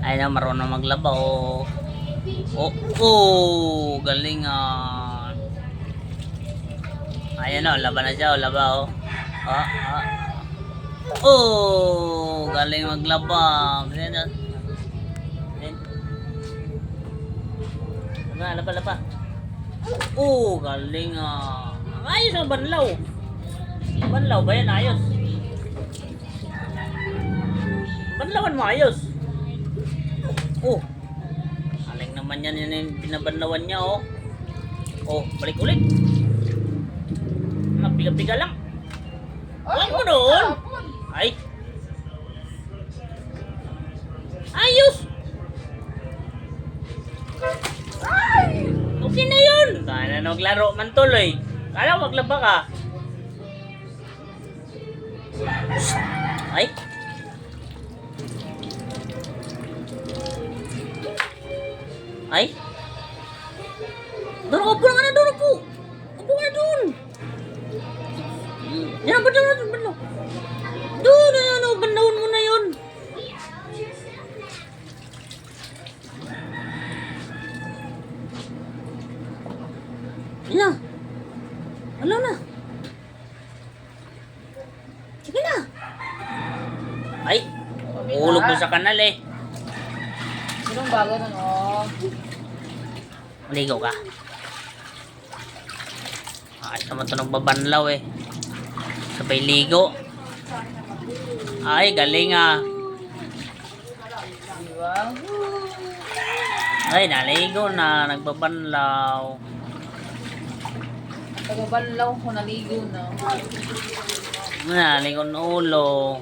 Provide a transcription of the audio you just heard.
Ay na, marunong maglaba oh. Oh, oh, galing ah. Ayan oh, laba na siya oh, laba oh. Ah, ah. Oh, galing maglaba. Ayan na. Ayan. Laba, laba. Oh, galing ah. Ayos ang banlaw. Banlaw ba yan? Ayos. Banlawan mo ayos. Oh. Aling naman yan yung binabanlawan niya oh. Oh, balik ulit. Napiga-piga lang. Alam mo doon. Ay. Ayos. Ay. Okay na yun. Kaya na naglaro man tuloy. Kala maglaba ka. Ay. Ay. Doon, upo na nga na doon, upo. Upo na doon. Yan, bandaw na doon, bandaw. Doon, ano, bandawin mo na yun. Yan na. Wala na. Sige na. Ay, ulog doon sa kanal eh. Sinong bago nun, oh? Maligaw ka. Ay, naman ito nagbabanlaw eh. Sabay ligo. Ay, galing ah. Diba? Ay, naligo na. Nagbabanlaw. Tagabanlaw ko, naligo na. Naligo ng ulo.